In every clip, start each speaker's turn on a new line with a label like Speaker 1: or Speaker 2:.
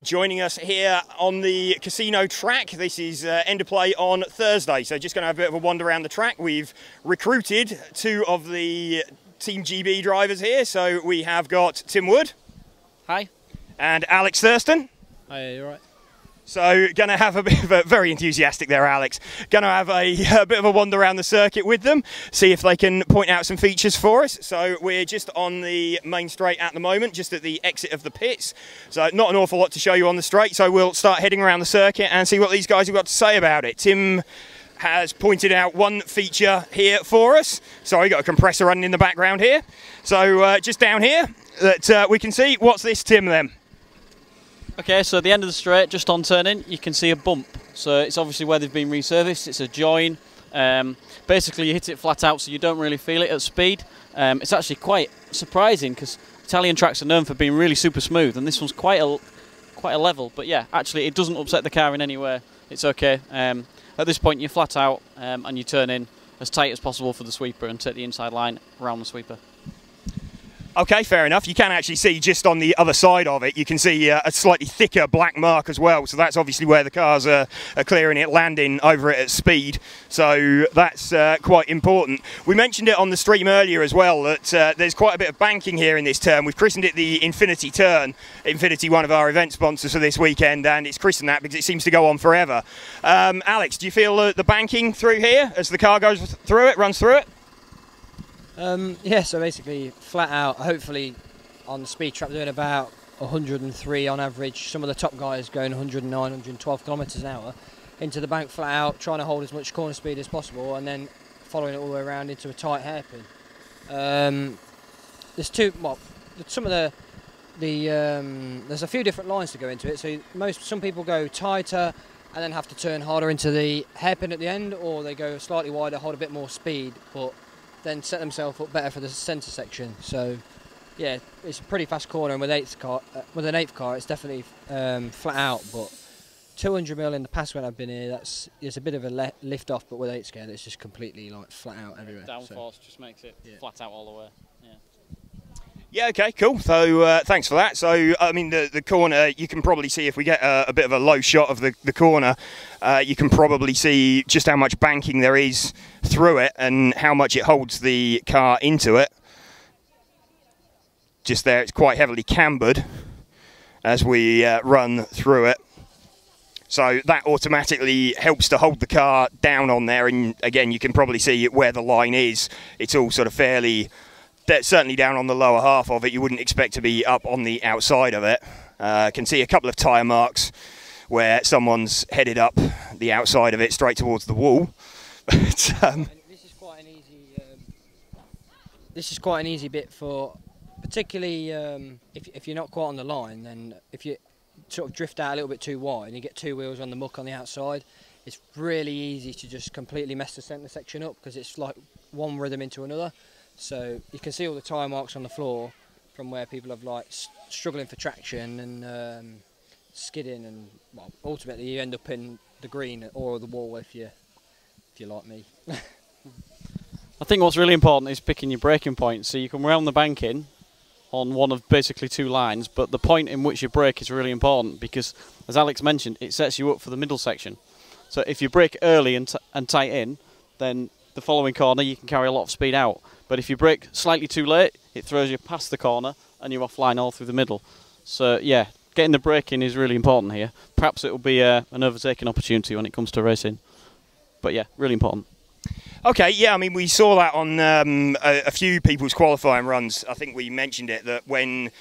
Speaker 1: joining us here on the casino track. This is end of play on Thursday, so just going to have a bit of a wander around the track. We've recruited two of the Team GB drivers here, so we have got Tim Wood.
Speaker 2: Hi.
Speaker 1: And Alex Thurston.
Speaker 2: Hi, you alright?
Speaker 1: So, going to have a bit of a, very enthusiastic there, Alex. Going to have a bit of a wander around the circuit with them, see if they can point out some features for us. So, we're just on the main straight at the moment, just at the exit of the pits. So, not an awful lot to show you on the straight. So, we'll start heading around the circuit and see what these guys have got to say about it. Tim has pointed out one feature here for us. Sorry, got a compressor running in the background here. So, just down here that we can see. What's this, Tim, then?
Speaker 2: Okay, so at the end of the straight, just on turning, you can see a bump. So it's obviously where they've been resurfaced. It's a join. Basically, you hit it flat out, so you don't really feel it at speed. It's actually quite surprising because Italian tracks are known for being really super smooth, and this one's quite a level. But yeah, actually, it doesn't upset the car in any way. It's okay. At this point, you're flat out and you turn in as tight as possible for the sweeper and take the inside line around the sweeper.
Speaker 1: Okay, fair enough. You can actually see just on the other side of it, you can see a slightly thicker black mark as well. So that's obviously where the cars are clearing it, landing over it at speed. So that's quite important. We mentioned it on the stream earlier as well, that there's quite a bit of banking here in this turn. We've christened it the Infinity Turn. Infinity, one of our event sponsors for this weekend, and it's christened that because it seems to go on forever. Alex, do you feel the banking through here as the car goes through it, runs through it?
Speaker 3: Yeah, so basically flat out, hopefully on the speed trap doing about 103 on average. Some of the top guys going 109, 112 kilometres an hour into the bank flat out, trying to hold as much corner speed as possible and then following it all the way around into a tight hairpin. There's there's a few different lines to go into it. So some people go tighter and then have to turn harder into the hairpin at the end, or they go slightly wider, hold a bit more speed, but then set themselves up better for the centre section. So yeah, it's a pretty fast corner, and with an eighth car it's definitely flat out, but 200 mil in the past when I've been here, it's a bit of a lift off, but with 8 scale it's just completely like flat out everywhere.
Speaker 2: Downforce just makes it flat out all the way.
Speaker 1: Yeah, okay, cool. So thanks for that. So, I mean, the corner, you can probably see, if we get a bit of a low shot of the corner, you can probably see just how much banking there is through it and how much it holds the car into it. Just there, it's quite heavily cambered as we run through it. So that automatically helps to hold the car down on there. And again, you can probably see where the line is. It's all sort of fairly... certainly down on the lower half of it. You wouldn't expect to be up on the outside of it. Can see a couple of tyre marks where someone's headed up the outside of it straight towards the wall. But,
Speaker 3: this is quite an easy bit for, particularly if you're not quite on the line. Then if you sort of drift out a little bit too wide and you get two wheels on the muck on the outside, it's really easy to just completely mess the centre section up because it's like one rhythm into another. So you can see all the tyre marks on the floor from where people have like struggling for traction and skidding, and well, ultimately you end up in the green or the wall if you're like me.
Speaker 2: I think what's really important is picking your braking point. So you can round the banking on one of basically 2 lines, but the point in which you brake is really important because, as Alex mentioned, it sets you up for the middle section. So if you brake early and tight in, then the following corner you can carry a lot of speed out. But if you brake slightly too late, it throws you past the corner and you're offline all through the middle. So yeah, getting the braking is really important here. Perhaps it will be an overtaking opportunity when it comes to racing. But yeah, really important.
Speaker 1: okay, yeah, I mean, we saw that on a few people's qualifying runs. I think we mentioned it, that when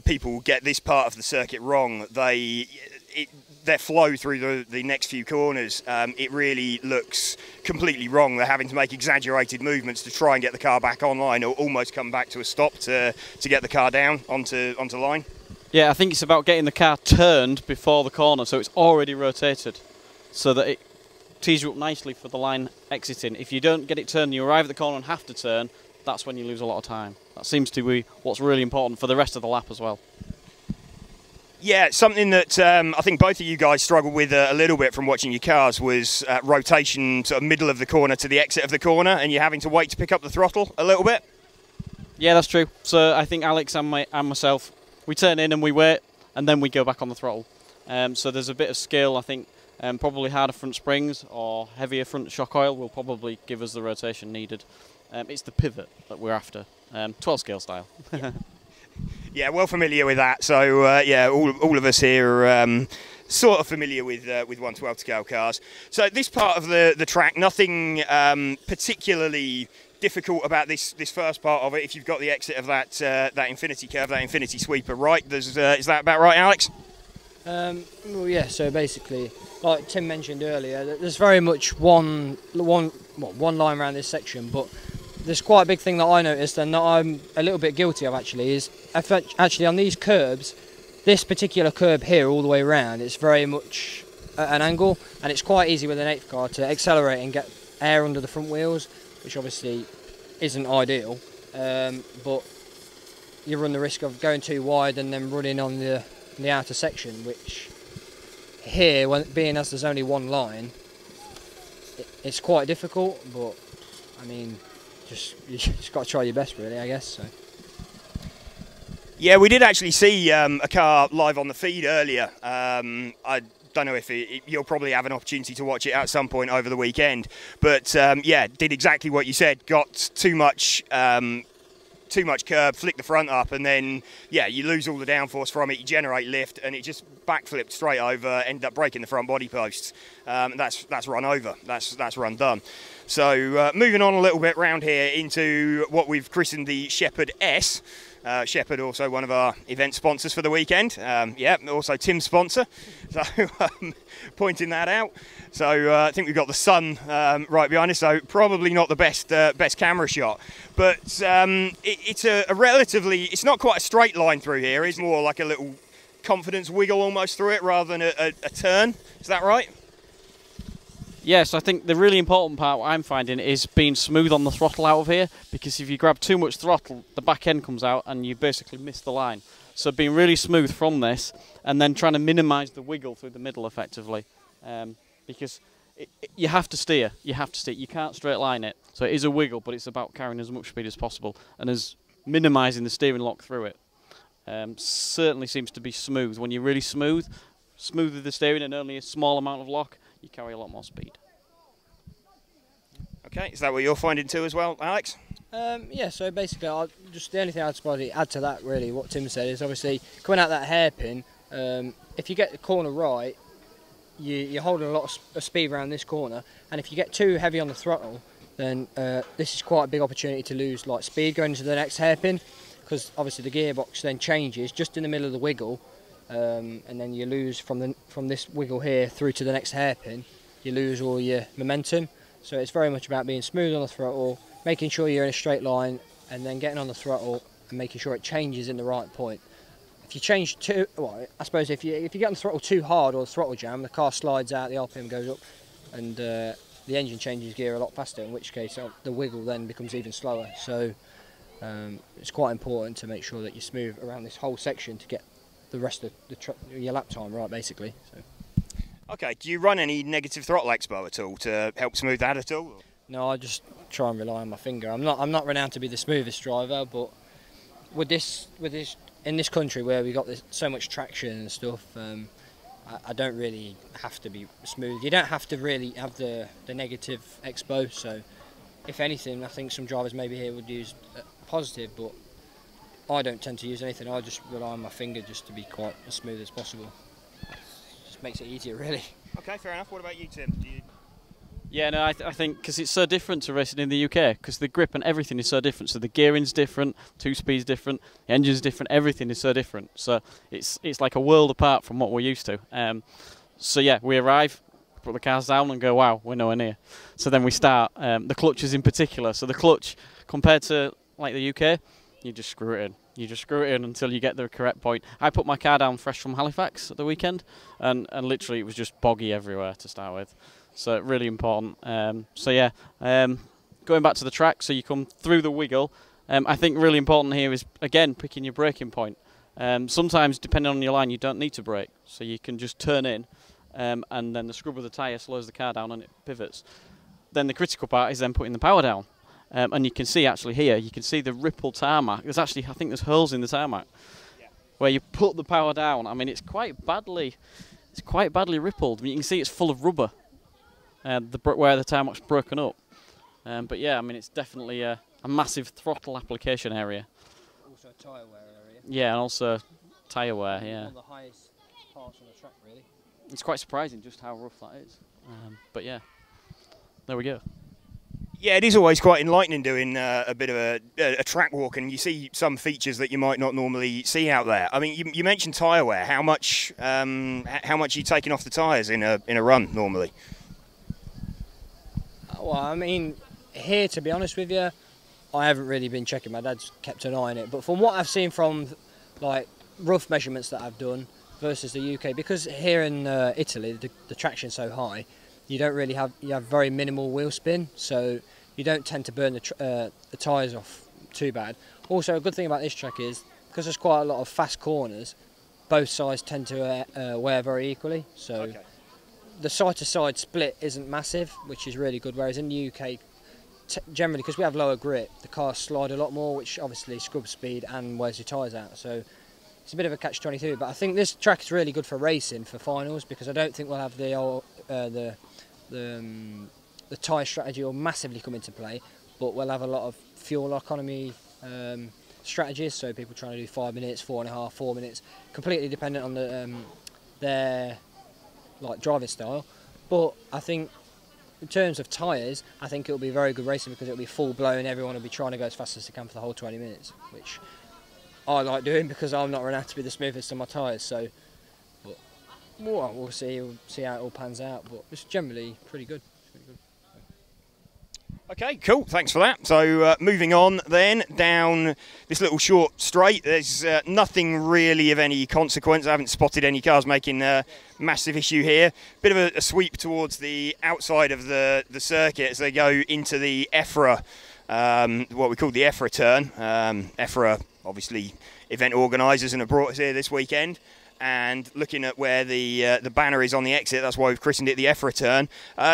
Speaker 1: people get this part of the circuit wrong, their flow through the next few corners, it really looks completely wrong. They're having to make exaggerated movements to try and get the car back online, or almost come back to a stop to get the car down onto line.
Speaker 2: Yeah, I think it's about getting the car turned before the corner, so it's already rotated, so that it tees you up nicely for the line exiting. If you don't get it turned, you arrive at the corner and have to turn, that's when you lose a lot of time. That seems to be what's really important for the rest of the lap as well.
Speaker 1: Yeah, something that I think both of you guys struggled with a little bit from watching your cars was rotation sort of middle of the corner to the exit of the corner, and you're having to wait to pick up the throttle a little bit.
Speaker 2: Yeah, that's true. So I think Alex and myself, we turn in and we wait, and then we go back on the throttle. So there's a bit of skill, I think. Probably harder front springs or heavier front shock oil will probably give us the rotation needed. It's the pivot that we're after, 12 scale style.
Speaker 1: Yeah, well familiar with that. So yeah, all of us here are sort of familiar with 112 scale cars. So this part of the track, nothing particularly difficult about this first part of it. If you've got the exit of that infinity curve, that infinity sweeper right, is that about right, Alex?
Speaker 3: Well, yeah. So basically, like Tim mentioned earlier, there's very much one line around this section, but there's quite a big thing that I noticed and that I'm a little bit guilty of actually is actually on these curbs, this particular curb here all the way around, it's very much at an angle, and it's quite easy with an 8th car to accelerate and get air under the front wheels, which obviously isn't ideal, but you run the risk of going too wide and then running on the outer section, which here, being as there's only one line, it's quite difficult, but I mean, you just got to try your best really, I guess. So.
Speaker 1: Yeah, we did actually see a car live on the feed earlier. I don't know if you'll probably have an opportunity to watch it at some point over the weekend, but yeah, did exactly what you said, got too much curb, flick the front up, and then yeah, you lose all the downforce from it, you generate lift, and it just backflipped straight over, ended up breaking the front body posts. That's run over, that's run done. So moving on a little bit round here into what we've christened the Shepherd S. Shepherd, also one of our event sponsors for the weekend. Yeah, also Tim's sponsor. So pointing that out. So I think we've got the sun right behind us. So probably not the best camera shot. But it's a relatively, it's not quite a straight line through here. It's more like a little confidence wiggle almost through it rather than a turn. Is that right?
Speaker 2: Yes, I think the really important part what I'm finding is being smooth on the throttle out of here, because if you grab too much throttle, the back end comes out and you basically miss the line. So being really smooth from this and then trying to minimise the wiggle through the middle effectively, because you have to steer. You can't straight line it. So it is a wiggle, but it's about carrying as much speed as possible and as minimising the steering lock through it. Certainly seems to be smooth. When you're really smooth with the steering and only a small amount of lock, you carry a lot more speed.
Speaker 1: Okay, is that what you're finding too as well, Alex?
Speaker 3: Yeah, so basically, the only thing I'd probably add to that, really, what Tim said, is obviously coming out that hairpin, if you get the corner right, you're holding a lot of speed around this corner, and if you get too heavy on the throttle, then this is quite a big opportunity to lose like speed going into the next hairpin, because obviously the gearbox then changes just in the middle of the wiggle. And then you lose from this wiggle here through to the next hairpin, you lose all your momentum. So it's very much about being smooth on the throttle, making sure you're in a straight line, and then getting on the throttle and making sure it changes in the right point. If you change too, well, I suppose if you get on the throttle too hard or the throttle jam, the car slides out, the RPM goes up, and the engine changes gear a lot faster. In which case, the wiggle then becomes even slower. So it's quite important to make sure that you're smooth around this whole section to get the rest of your lap time right, basically. So.
Speaker 1: Okay, do you run any negative throttle expo at all to help smooth that at all?
Speaker 3: No, I just try and rely on my finger. I'm not renowned to be the smoothest driver, but with this in this country where we got so much traction and stuff, I don't really have to be smooth. You don't have to really have the negative expo. So, if anything, I think some drivers maybe here would use positive, but I don't tend to use anything. I just rely on my finger just to be quite as smooth as possible. Just makes it easier, really.
Speaker 1: Okay, fair enough. What about you, Tim?
Speaker 2: Yeah, no, I think because it's so different to racing in the UK, because the grip and everything is so different. So the gearing's different, 2-speed's different, the engine's different, everything is so different. So it's like a world apart from what we're used to. So yeah, we arrive, put the cars down and go, wow, we're nowhere near. So then we start, the clutches in particular. So the clutch, compared to like the UK, you just screw it in. You just screw it in until you get the correct point. I put my car down fresh from Halifax at the weekend, and literally it was just boggy everywhere to start with. So really important. So yeah, going back to the track, so you come through the wiggle. I think really important here is, again, picking your braking point. Sometimes, depending on your line, you don't need to brake. So you can just turn in, and then the scrub of the tyre slows the car down and it pivots. Then the critical part is then putting the power down. And you can see actually here, you can see the ripple tarmac. There's actually, I think there's holes in the tarmac. Yeah. where you put the power down. I mean, it's quite badly rippled. I mean, you can see it's full of rubber, where the tyre box broken up. But yeah, I mean, it's definitely a massive throttle application area.
Speaker 3: Also a tyre wear area.
Speaker 2: Yeah, and also tyre wear. Yeah.
Speaker 3: One of the highest parts on the track, really.
Speaker 2: It's quite surprising just how rough that is. But yeah, there we go.
Speaker 1: Yeah, it is always quite enlightening doing a bit of a track walk, and you see some features that you might not normally see out there. I mean, you mentioned tyre wear. How much are you taking off the tyres in a run normally?
Speaker 3: Well, I mean, here, to be honest with you, I haven't really been checking. My dad's kept an eye on it, but from what I've seen from like rough measurements that I've done versus the UK, because here in Italy the traction's so high, you have very minimal wheel spin, so you don't tend to burn the tyres off too bad. Also, a good thing about this track is, because there's quite a lot of fast corners, both sides tend to wear very equally, so okay. The side-to-side split isn't massive, which is really good, whereas in the UK, generally, because we have lower grip, the cars slide a lot more, which obviously scrubs speed and wears your tyres out, so it's a bit of a catch-22, but I think this track is really good for racing, for finals, because I don't think we'll have the tyre strategy will massively come into play, but we'll have a lot of fuel economy strategies, so people trying to do 5 minutes, 4.5, 4 minutes, completely dependent on their driving style. But I think in terms of tyres, I think it'll be very good racing, because it'll be full blown, everyone will be trying to go as fast as they can for the whole 20 minutes, which I like doing because I'm not running out to be the smoothest on my tyres, so but we'll see how it all pans out, but it's generally pretty good.
Speaker 1: Okay, cool, thanks for that. So moving on then, down this little short straight, there's nothing really of any consequence. I haven't spotted any cars making a massive issue here. Bit of a sweep towards the outside of the circuit as they go into the EFRA, what we call the EFRA turn. EFRA, obviously, event organisers, and have brought us here this weekend. And looking at where the banner is on the exit, that's why we've christened it the EFRA turn.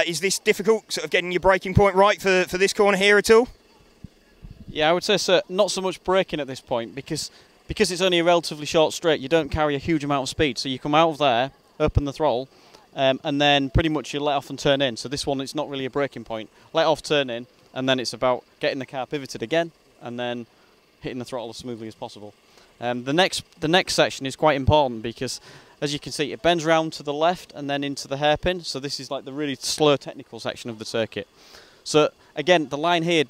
Speaker 1: Is this difficult, sort of getting your braking point right for this corner here at all?
Speaker 2: Yeah, I would say so. Not so much braking at this point, because it's only a relatively short straight, you don't carry a huge amount of speed. So you come out of there, open the throttle, and then pretty much you let off and turn in. So this one, it's not really a braking point. Let off, turn in, and then it's about getting the car pivoted again, and then hitting the throttle as smoothly as possible. The next section is quite important, because, as you can see, it bends round to the left and then into the hairpin. So this is like the really slow technical section of the circuit. So again, the line here,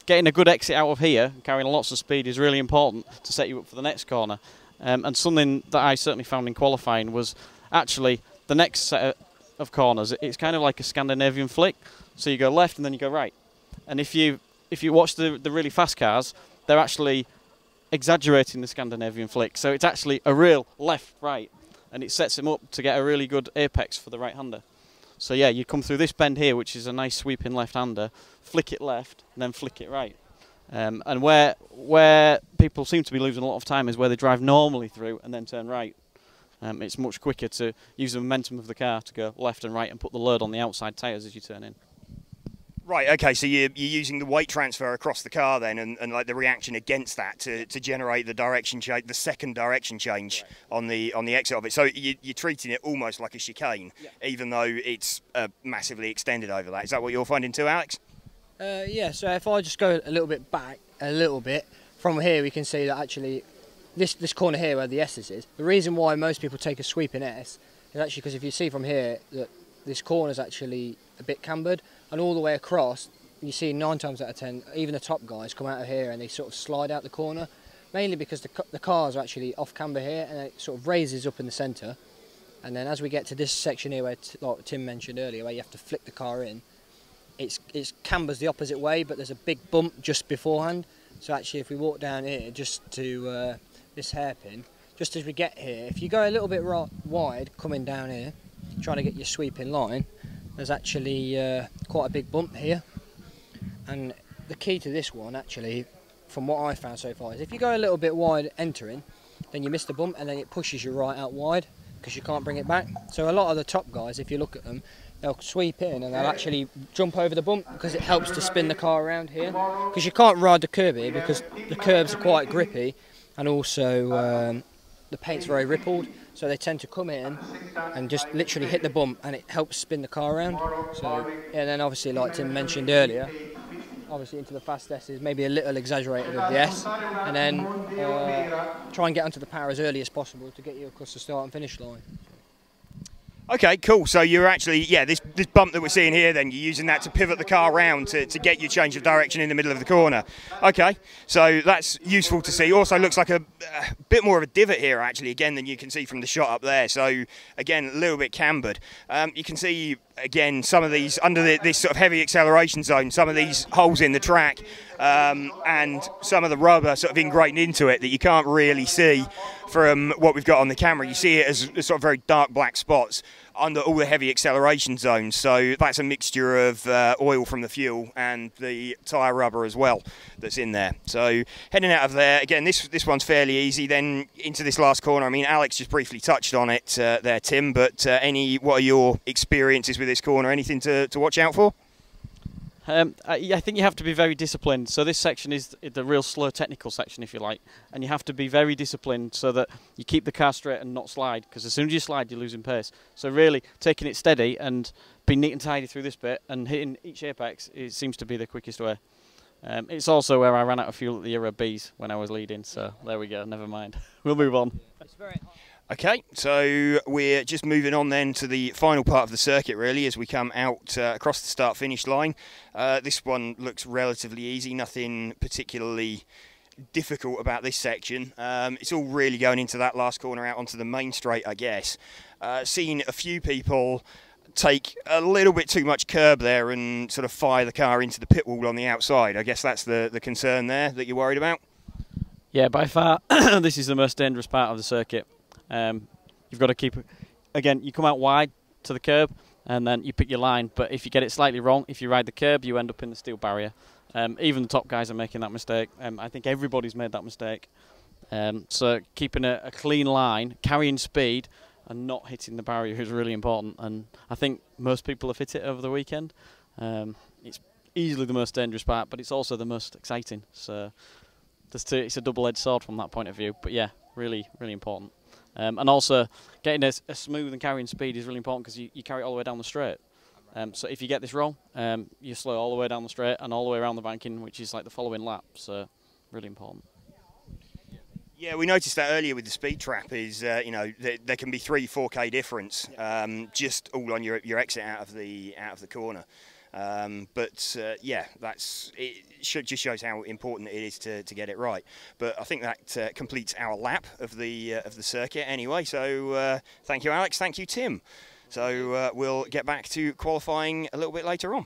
Speaker 2: getting a good exit out of here, carrying lots of speed, is really important to set you up for the next corner. And something that I certainly found in qualifying was actually the next set of corners. It's kind of like a Scandinavian flick. So you go left and then you go right. And if you watch the really fast cars, they're actually exaggerating the Scandinavian flick, so it's actually a real left-right, and it sets him up to get a really good apex for the right-hander. So yeah, you come through this bend here, which is a nice sweeping left-hander, flick it left, and then flick it right. And where people seem to be losing a lot of time is where they drive normally through and then turn right. It's much quicker to use the momentum of the car to go left and right and put the load on the outside tyres as you turn in.
Speaker 1: Right, okay, so you're using the weight transfer across the car then, and like the reaction against that to generate the direction change, the second direction change on the exit of it. So you're treating it almost like a chicane, even though it's massively extended over that. Is that what you're finding too, Alex?
Speaker 3: Yeah, so if I just go a little bit back, from here we can see that actually this corner here where the S's is, the reason why most people take a sweeping S is actually because if you see from here that this corner is actually a bit cambered, and all the way across you see 9 times out of 10 even the top guys come out of here and they sort of slide out the corner, mainly because the cars are actually off camber here, and it sort of raises up in the centre, and then as we get to this section here where, like Tim mentioned earlier, where you have to flick the car in, it's cambers the opposite way, but there's a big bump just beforehand. So actually if we walk down here just to this hairpin, just as we get here, if you go a little bit wide coming down here trying to get your sweep in line, there's actually quite a big bump here. And the key to this one, actually, from what I found so far, is if you go a little bit wide entering, then you miss the bump and then it pushes you right out wide because you can't bring it back. So a lot of the top guys, if you look at them, they'll sweep in and they'll actually jump over the bump because it helps to spin the car around here. Because you can't ride the curb here because the curbs are quite grippy, and also the paint's very rippled, so they tend to come in and just literally hit the bump, and it helps spin the car around. So, and then obviously, like Tim mentioned earlier, obviously into the fast S is maybe a little exaggerated with the S, and then try and get onto the power as early as possible to get you across the start and finish line.
Speaker 1: Okay, cool. So you're actually, yeah, this bump that we're seeing here, then you're using that to pivot the car round to get your change of direction in the middle of the corner. Okay, so that's useful to see. Also looks like a bit more of a divot here, actually, again, than you can see from the shot up there. So, again, a little bit cambered. You can see, again, some of these, under this sort of heavy acceleration zone, some of these holes in the track and some of the rubber sort of ingrained into it that you can't really see from what we've got on the camera. You see it as sort of very dark black spots under all the heavy acceleration zones. So that's a mixture of oil from the fuel and the tyre rubber as well that's in there. So heading out of there, again, this one's fairly easy. Then into this last corner, I mean, Alex just briefly touched on it there, Tim, but what are your experiences with this corner? Anything to watch out for?
Speaker 2: I think you have to be very disciplined. So this section is the real slow technical section, if you like, and you have to be very disciplined so that you keep the car straight and not slide, because as soon as you slide, you're losing pace. So really, taking it steady and being neat and tidy through this bit and hitting each apex, it seems to be the quickest way. It's also where I ran out of fuel at the era Bs when I was leading, so there we go, never mind. We'll move on.
Speaker 1: Okay, so we're just moving on then to the final part of the circuit, really, as we come out across the start-finish line. This one looks relatively easy, nothing particularly difficult about this section. It's all really going into that last corner out onto the main straight, I guess. Seen a few people take a little bit too much curb there and sort of fire the car into the pit wall on the outside. I guess that's the concern there that you're worried about?
Speaker 2: Yeah, by far, this is the most dangerous part of the circuit. You've got to keep, again, you come out wide to the curb and then you pick your line, but if you get it slightly wrong, if you ride the curb, you end up in the steel barrier. Even the top guys are making that mistake. I think everybody's made that mistake. So keeping a clean line, carrying speed and not hitting the barrier is really important, and I think most people have hit it over the weekend. It's easily the most dangerous part, but it's also the most exciting. So it's a double-edged sword from that point of view, but yeah, really, really important. And also, getting a smooth and carrying speed is really important because you carry it all the way down the straight. So if you get this wrong, you slow all the way down the straight and all the way around the banking, which is like the following lap. So really important.
Speaker 1: Yeah, we noticed that earlier with the speed trap is, you know, there can be 3-4K difference just all on your exit out of the corner. Yeah, it just shows how important it is to get it right. But I think that completes our lap of the circuit anyway. So thank you, Alex. Thank you, Tim. So we'll get back to qualifying a little bit later on.